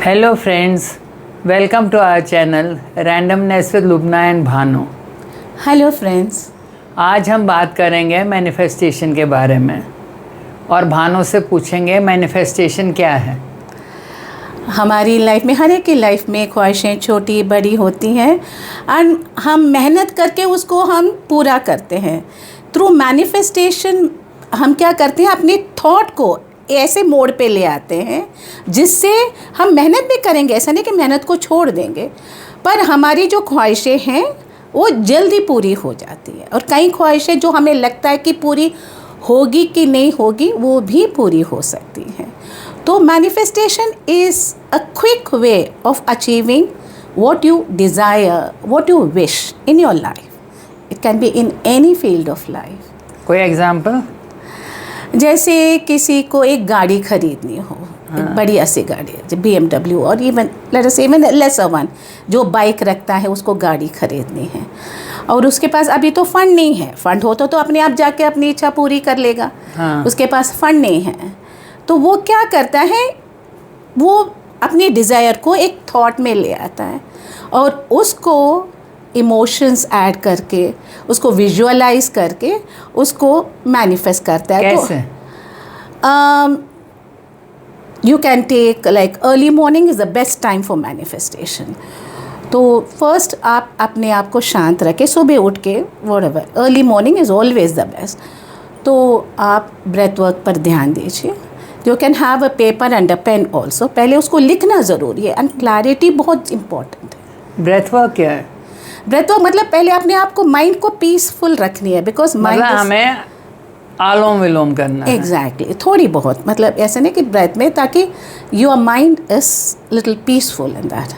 Hello friends, welcome to our channel Randomness with Lubna and Bhanu. Hello friends, आज हम बात करेंगे मैनिफेस्टेशन के बारे में और भानु से पूछेंगे मैनिफेस्टेशन क्या है। हमारी लाइफ में, हर एक की लाइफ में ख्वाहिशें छोटी बड़ी होती हैं और हम मेहनत करके उसको हम पूरा करते हैं। थ्रू मैनिफेस्टेशन हम क्या करते हैं, अपने थॉट को ऐसे मोड़ पे ले आते हैं जिससे हम मेहनत भी करेंगे, ऐसा नहीं कि मेहनत को छोड़ देंगे, पर हमारी जो ख्वाहिशें हैं वो जल्दी पूरी हो जाती है। और कई ख्वाहिशें जो हमें लगता है कि पूरी होगी कि नहीं होगी, वो भी पूरी हो सकती हैं। तो manifestation is a quick way of achieving what you desire, what you wish in your life. It can be in any field of life. कोई एग्जाम्पल? जैसे किसी को एक गाड़ी खरीदनी हो, एक बड़ी ऐसी गाड़ी है BMW, और इवन लेट अस से इवन लेसर वन, जो बाइक रखता है उसको गाड़ी खरीदनी है और उसके पास अभी तो फंड नहीं है। फंड हो तो अपने आप जाके अपनी इच्छा पूरी कर लेगा। उसके पास फंड नहीं है तो वो क्या करता है, वो अपनी डिज़ायर को एक थॉट में ले आता है और उसको इमोशंस ऐड करके, उसको विजुअलाइज करके उसको मैनिफेस्ट करता है। कैसे? You can take like early morning is the best time for manifestation. तो फर्स्ट आप अपने आप को शांत रखें, सुबह उठ के whatever, early morning is always the best. तो आप ब्रेथ वर्क पर ध्यान दीजिए। You can have a paper and a pen also. पहले उसको लिखना ज़रूरी है एंड क्लैरिटी बहुत इंपॉर्टेंट है। ब्रेथ वर्क क्या है? ब्रेथ वर्क मतलब पहले अपने आप को, माइंड को पीसफुल रखनी है, बिकॉज माइंड हमें आलोम विलोम करना है। एग्जैक्टली, थोड़ी बहुत, मतलब ऐसे नहीं कि ब्रेथ में, ताकि your mind is little peaceful in that.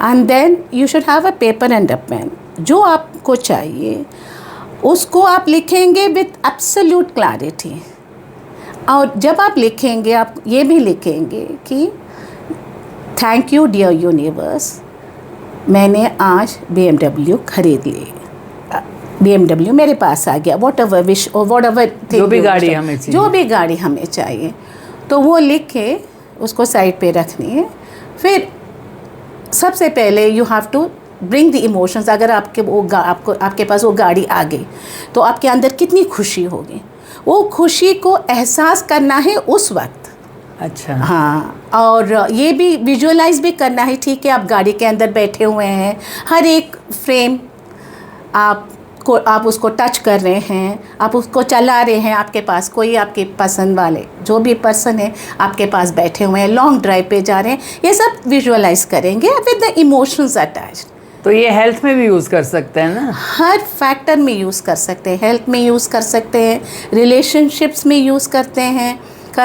And then you should have a paper and a pen. जो आपको चाहिए उसको आप लिखेंगे विथ एब्सोल्यूट क्लैरिटी। और जब आप लिखेंगे, आप ये भी लिखेंगे कि थैंक यू डियर यूनिवर्स, मैंने आज BMW खरीद ली, BMW मेरे पास आ गया, वॉट एवर विश और वॉट एवर जो भी गाड़ी हमें चाहिए, जो भी गाड़ी हमें चाहिए, तो वो लिख के उसको साइड पे रखनी है। फिर सबसे पहले you have to bring the emotions. अगर आपके पास वो गाड़ी आ गई तो आपके अंदर कितनी खुशी होगी, वो खुशी को एहसास करना है उस वक्त। अच्छा, हाँ, और ये भी विजुअलाइज भी करना है। ठीक है, आप गाड़ी के अंदर बैठे हुए हैं, हर एक फ्रेम आप उसको टच कर रहे हैं, आप उसको चला रहे हैं, आपके पास कोई आपके पसंद वाले जो भी पर्सन है आपके पास बैठे हुए हैं, लॉन्ग ड्राइव पे जा रहे हैं, ये सब विजुअलाइज करेंगे विद द इमोशंस अटैच्ड। तो ये हेल्थ में भी यूज़ कर सकते हैं ना? हर फैक्टर में यूज़ कर सकते हैं, हेल्थ में यूज़ कर सकते हैं, रिलेशनशिप्स में यूज़ कर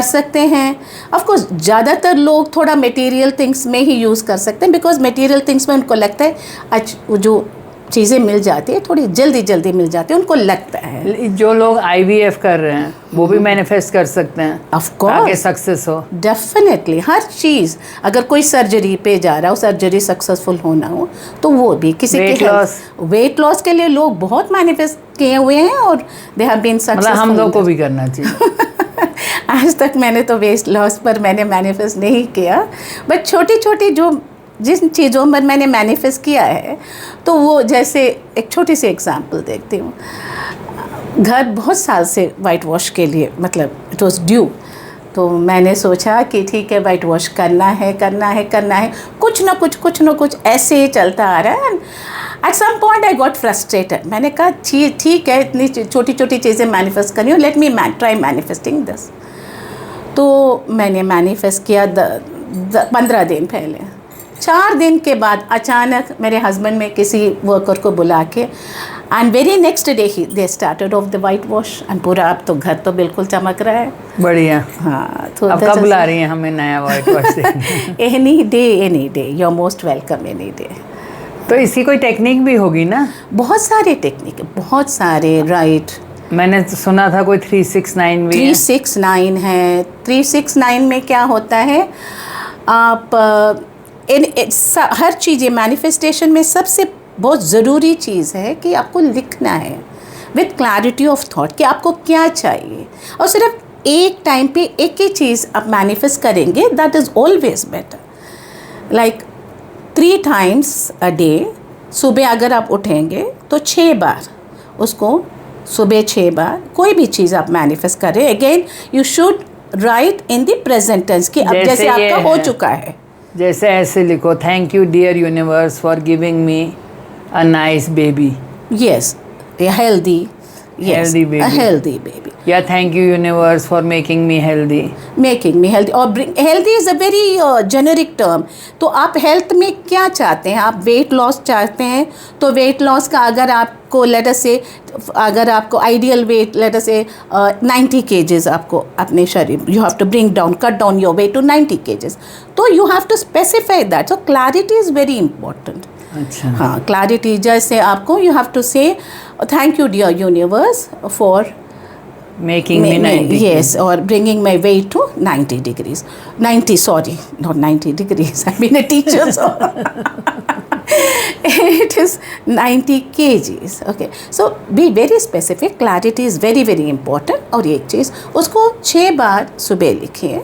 सकते हैं। ऑफ कोर्स ज़्यादातर लोग थोड़ा मटेरियल थिंग्स में ही यूज़ कर सकते हैं, बिकॉज मटेरियल थिंग्स में उनको लगता है जो चीज़ें मिल जाती है थोड़ी जल्दी मिल जाती है, उनको लगता है। जो लोग IVF कर रहे हैं वो भी मैनिफेस्ट कर सकते हैं, ऑफ कोर्स, सक्सेस हो। डेफिनेटली, हर चीज़, अगर कोई सर्जरी पे जा रहा हो, सर्जरी सक्सेसफुल होना हो, तो वो भी किसी के वेट लॉस के लिए लोग बहुत मैनिफेस्ट किए हुए हैं और दे हैव बीन सक्सेसफुल। हम लोग को भी करना चाहिए। आज तक मैंने तो वेट लॉस पर मैंने मैनिफेस्ट नहीं किया, बट छोटी छोटी जिन चीज़ों पर मैंने मैनिफेस्ट किया है, तो वो जैसे एक छोटी सी एग्जांपल देखती हूँ। घर बहुत साल से वाइट वॉश के लिए, मतलब इट वॉज ड्यू, तो मैंने सोचा कि ठीक है वाइट वॉश करना है, कुछ ना कुछ ऐसे ही चलता आ रहा है। At some point I got frustrated. मैंने कहा ठीक है, इतनी छोटी छोटी चीज़ें मैनिफेस्ट करनी हो, let me try manifesting this. तो मैंने मैनिफेस्ट किया 15 दिन पहले। 4 दिन के बाद अचानक मेरे हस्बैंड में किसी वर्कर को बुला के, and very next day he they started off the white wash, and पूरा अब तो घर तो बिल्कुल चमक रहा है। बढ़िया। हाँ, तो अब कब बुला रही हैं हमें नया white wash? Any day, you are most welcome, any day. तो इसकी कोई टेक्निक भी होगी ना? बहुत सारे टेक्निक, बहुत सारे, राइट। मैंने सुना था कोई 369 भी 369 है। 369 में क्या होता है, आप हर चीज़, मैनिफेस्टेशन में सबसे बहुत ज़रूरी चीज़ है कि आपको लिखना है विथ क्लैरिटी ऑफ थॉट कि आपको क्या चाहिए, और सिर्फ एक टाइम पे एक ही चीज़ आप मैनिफेस्ट करेंगे, that is always better. Like 3 times a day, सुबह अगर आप उठेंगे तो 6 बार उसको, सुबह 6 बार कोई भी चीज़ आप मैनिफेस्ट करें. Again you should write in the present tense कि अब जैसे आपका हो चुका है. जैसे ऐसे लिखो, thank you dear universe for giving me a nice baby. Yes, healthy. Yes, Healthy baby. a healthy baby. या thank you universe for making me healthy. Making me healthy. और healthy is a very generic term. तो आप health में क्या चाहते हैं? आप weight loss चाहते हैं तो वेट लॉस का अगर आपको लेट अस से, अगर आपको आइडियल वेट लेट अस से 90 kgs आपको अपने शरीर, you have to bring down, cut down your weight to 90 kgs. तो you have to specify that. So clarity is very important. अच्छा. हाँ, क्लैरिटी. जैसे आपको you have to say thank you dear universe for making me 90. yes, or bringing my weight to 90 degrees. 90, sorry, not 90 degrees. I've been a teacher, so it is 90 kgs. Okay, so be very specific. Clarity is very very important. और एक चीज़, उसको 6 बार सुबह लिखिए,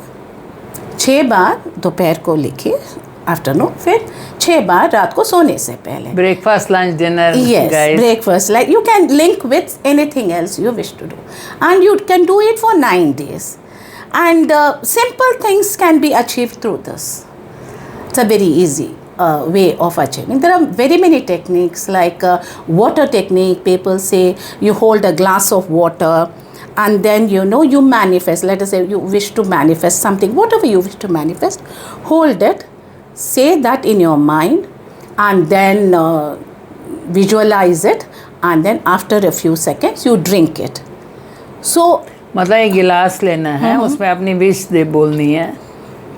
6 बार दोपहर को लिखिए, afternoon, फिर 6 बार रात को सोने से पहले. Breakfast, lunch, dinner. Yes, guys. breakfast. Like you can link with anything else you wish to do, and you can do it for 9 days. And simple things can be achieved through this. It's a very easy way of achieving. There are very many techniques like water technique. People say you hold a glass of water, and then you manifest. Let us say you wish to manifest something, whatever you wish to manifest. Hold it. Say that in your mind, and then visualize it, and then after a few seconds you drink it. So मतलब एक गिलास लेना है, उसमें अपनी wish दे बोलनी है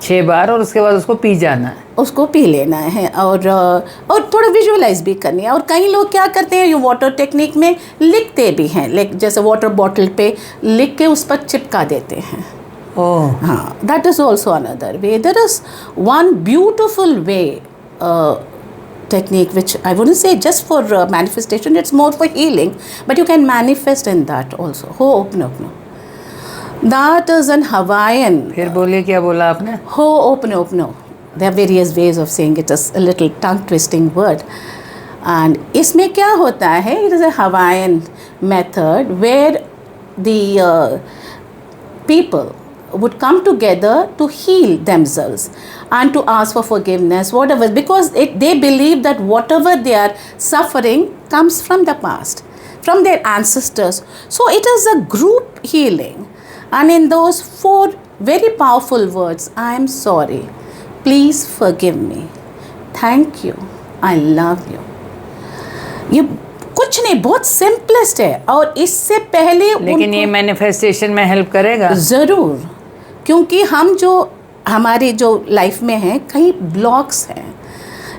6 बार, और उसके बाद उसको पी जाना है. उसको पी लेना है, और थोड़ा विजुअलाइज भी करनी है. और कई लोग क्या करते हैं, ये वाटर टेक्निक में लिखते भी हैं, लाइक जैसे वाटर बॉटल पे लिख के उस पर चिपका देते हैं. ओह. हाँ, that is also another way. There is one beautiful way technique which I wouldn't say just for manifestation, it's more for healing, but you can manifest in that also. Ho'oponopono. That is an Hawaiian. फिर बोलिए, क्या बोला आपने? Ho'oponopono. There are various ways of saying it. It's a little tongue twisting word. And इसमें क्या होता है? It is a Hawaiian method where the people would come together to heal themselves and to ask for forgiveness, whatever, because they believe that whatever they are suffering comes from the past, from their ancestors. So it is a group healing, and in those 4 very powerful words, I am sorry, please forgive me, thank you, I love you. ये कुछ नहीं, बहुत simplest है. और इससे पहले लेकिन ये मैनिफेस्टेशन में हेल्प करेगा ज़रूर, क्योंकि हम जो हमारे जो लाइफ में हैं, कई ब्लॉक्स हैं.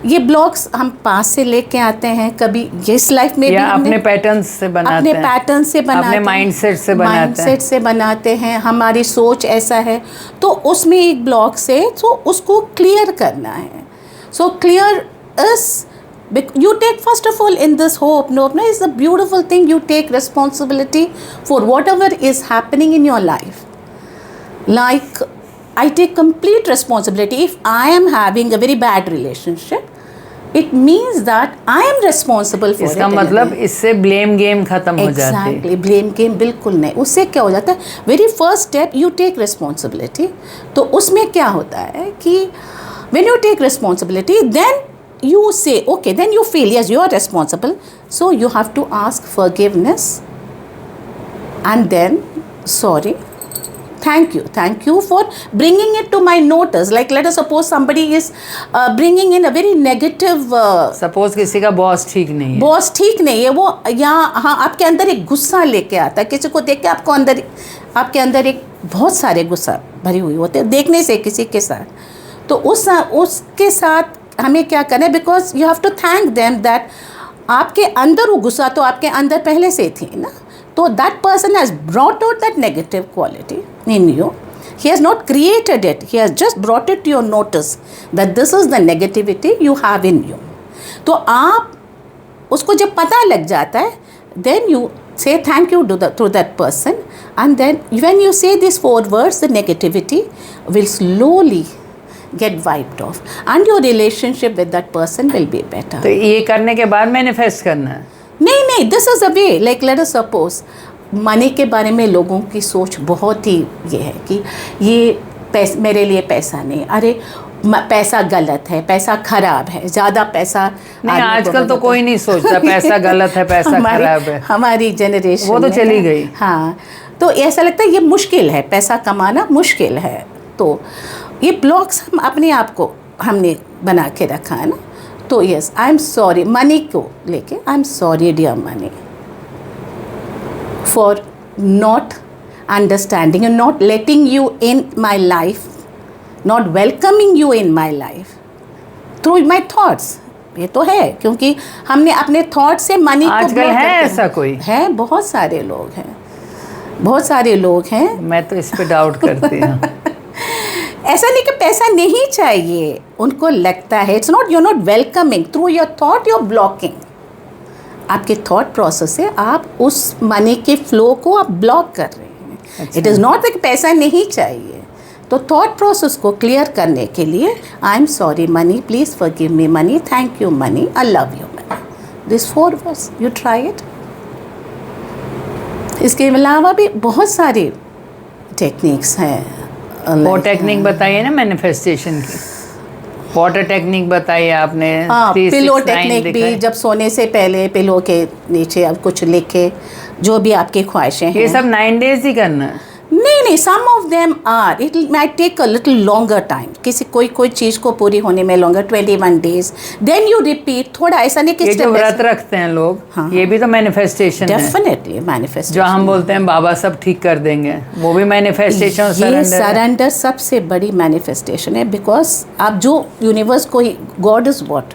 ये ब्लॉक्स हम पास से लेके आते हैं, कभी इस लाइफ में या भी अपने पैटर्न से बनाते अपने हैं, पैटर्न से बनाते अपने हैं, माइंडसेट से बनाते हैं, माइंडसेट से बनाते हैं. हमारी सोच ऐसा है, तो उसमें एक ब्लॉक से तो उसको क्लियर करना है. So clear is, you take, first of all, in this Ho'oponopono is a beautiful thing. You take responsibility for whatever is happening in your life. Like, I take complete responsibility. If I am having a very bad relationship, it means that I am responsible for it. इसका मतलब इससे blame game खत्म हो जाती है. Exactly, blame game बिल्कुल नहीं. उससे क्या हो जाता है, very first step you take responsibility. तो उसमें क्या होता है कि when you take responsibility, then you say, okay, then you feel, yes, you are responsible, so you have to ask forgiveness, and then sorry, thank you for bringing it to my notice. Like, let us suppose somebody is bringing in a very negative suppose किसी का boss ठीक नहीं है, boss ठीक नहीं है, वो यहाँ हाँ आपके अंदर एक गुस्सा लेके आता है. किसी को देख के आपके अंदर एक बहुत सारे गुस्सा भरी हुई होते हैं देखने से किसी के साथ. तो उसके साथ हमें क्या करना है, because you have to thank them that आपके अंदर वो गुस्सा तो आपके अंदर पहले से थी ना. तो that person has brought out that negative quality in you. He has not created it, he has just brought it to your notice that this is the negativity you have in you. तो आप उसको जब पता लग जाता है, then you say thank you to that person, and then when you say these 4 words, the negativity will slowly get wiped off and your relationship with that person will be better. तो ये करने के बाद manifest करना है? नहीं, this is a way, like let us suppose money के बारे में लोगों की सोच बहुत ही ये है कि ये मेरे लिए पैसा नहीं, अरे पैसा गलत है, पैसा खराब है, ज़्यादा पैसा नहीं। आजकल तो कोई नहीं सोचता पैसा गलत है, पैसा खराब है। हमारी जनरेशन वो तो चली गई। हाँ, तो ऐसा लगता है ये मुश्किल है, पैसा कमाना मुश्किल है। तो ये ब्लॉक्स हम अपने आप को हमने बना के रखा है ना। तो yes, I am sorry money को लेके, I am sorry dear money for not understanding and not letting you in my life, not welcoming you in my life through my thoughts. ये तो है, क्योंकि हमने अपने थॉट से मनी को आजकल है ऐसा कोई? है, बहुत सारे लोग हैं, बहुत सारे लोग हैं। मैं तो इस पे डाउट करती हूँ। ऐसा नहीं कि पैसा नहीं चाहिए, उनको लगता है it's not, you not welcoming through your thought, your blocking. आपके थॉट प्रोसेस से आप उस मनी के फ्लो को आप ब्लॉक कर रहे हैं। इट इज़ नॉट कि पैसा नहीं चाहिए। तो थॉट प्रोसेस को क्लियर करने के लिए आई am sorry money, please forgive me money, thank you money, I love you money, this 4 words you try it. इसके अलावा भी बहुत सारी टेक्निक्स हैं। वो टेक्निक बताइए ना मैनिफेस्टेशन की। वाटर टेक्निक बताइए आपने। पिलो टेक्निक भी, जब सोने से पहले पिलो के नीचे अब कुछ लिखे, जो भी आपकी ख्वाहिशें हैं। ये सब 9 days ही करना है? नहीं, sum of them are, it might take a little longer time. किसी कोई चीज़ को पूरी होने में longer 21 days, then you repeat. थोड़ा ऐसा नहीं कि ये जो व्रत रखते हैं लोग, हाँ, ये भी तो मैनिफेस्टेशन है। Definitely manifestation. जो हम बोलते हैं बाबा सब ठीक कर देंगे, वो भी मैनिफेस्टेशन। ये सरेंडर सबसे बड़ी मैनिफेस्टेशन है, बिकॉज आप जो यूनिवर्स को, गॉड इज व्हाट,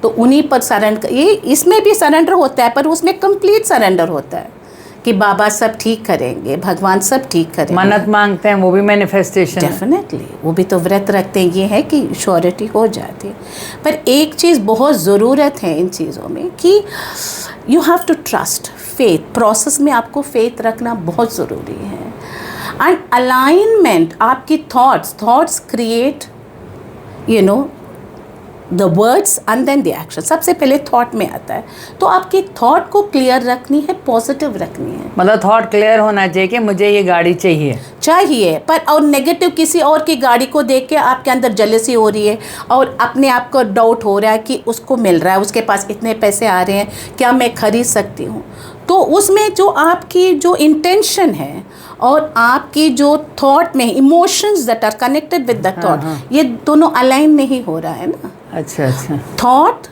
तो उन्हीं पर सरेंडर, ये इसमें भी सरेंडर होता है, पर उसमें कंप्लीट सरेंडर होता है कि बाबा सब ठीक करेंगे, भगवान सब ठीक करेंगे। मन्नत मांगते हैं, वो भी मैनिफेस्टेशन है। डेफिनेटली, वो भी तो व्रत रखते हैं। ये है कि श्योरिटी हो जाती है। पर एक चीज़ बहुत ज़रूरत है इन चीज़ों में कि you have to trust, faith. Process में आपको फेथ रखना बहुत ज़रूरी है। एंड अलाइनमेंट, आपकी thoughts create you know the words and then the action. सबसे पहले थॉट में आता है, तो आपकी थॉट को क्लियर रखनी है, पॉजिटिव रखनी है। मतलब थॉट क्लियर होना चाहिए कि मुझे ये गाड़ी चाहिए, पर और नेगेटिव किसी और की गाड़ी को देख के आपके अंदर जेलसी हो रही है और अपने आप को डाउट हो रहा है कि उसको मिल रहा है, उसके पास इतने पैसे आ रहे हैं, क्या मैं खरीद सकती हूँ? तो उसमें जो आपकी जो इंटेंशन है और आपकी जो थॉट में emotions that are connected with the thought, ये दोनों अलाइन नहीं हो रहा है ना। अच्छा। Thought,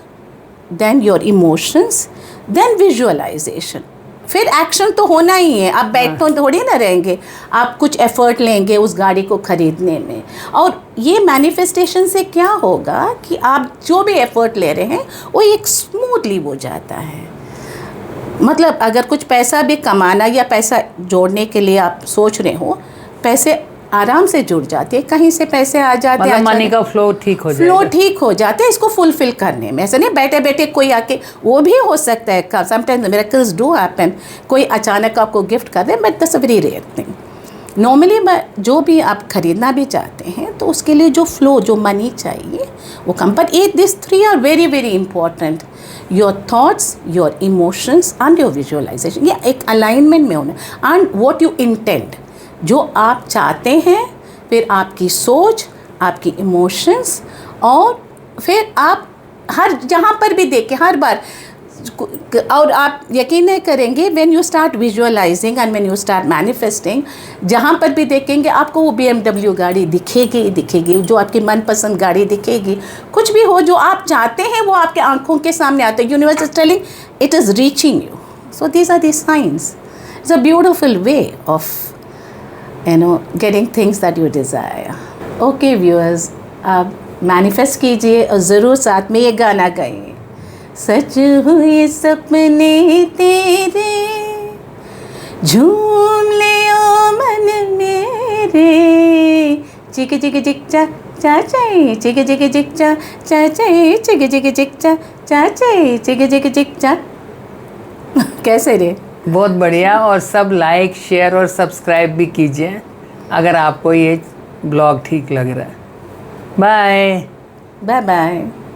then your emotions, then visualisation, फिर एक्शन तो होना ही है। आप बैठो थोड़ी ना रहेंगे, आप कुछ एफर्ट लेंगे उस गाड़ी को खरीदने में। और ये मैनिफेस्टेशन से क्या होगा कि आप जो भी एफर्ट ले रहे हैं वो एक स्मूथली हो जाता है। मतलब अगर कुछ पैसा भी कमाना या पैसा जोड़ने के लिए आप सोच रहे हो, पैसे आराम से जुड़ जाते हैं, कहीं से पैसे आ जाते हैं, मनी का फ्लो ठीक हो जाता है इसको फुलफिल करने में। ऐसा नहीं बैठे बैठे कोई आके, वो भी हो सकता है, समटाइम्स मिरेकल्स डू हैपन, कोई अचानक आपको गिफ्ट कर दे, but that's a very rare thing. Normally जो भी आप खरीदना भी चाहते हैं तो उसके लिए जो फ्लो, जो मनी चाहिए वो कम। But this 3 are very very important, your thoughts, your emotions and your visualisation. ये एक अलाइनमेंट में होना। एंड वॉट यू इंटेंड, जो आप चाहते हैं, फिर आपकी सोच, आपकी इमोशंस, और फिर आप हर जहाँ पर भी देखें, हर बार, और आप यकीन नहीं करेंगे, when you start visualising and when you start manifesting, जहाँ पर भी देखेंगे आपको वो BMW गाड़ी दिखेगी, जो आपकी मनपसंद गाड़ी दिखेगी। कुछ भी हो जो आप चाहते हैं वो आपके आंखों के सामने आते हैं। Universe is telling it is reaching you. So these are the science. It's a beautiful way of getting things that you desire. Okay viewers, आप मैनिफेस्ट कीजिए और ज़रूर साथ में ये गाना गाइए। सच हुए सपने तेरे, झूम ले ओ मन मेरे, चिक चिक चिक चा चाचाई, चिक चिक चिक चा चाचाई, चिक चिक चिक चा चाचाई, चिक चिक चिक चा। कैसे रे? बहुत बढ़िया। और सब लाइक, शेयर और सब्सक्राइब भी कीजिए अगर आपको ये ब्लॉग ठीक लग रहा है। बाय। Bye bye.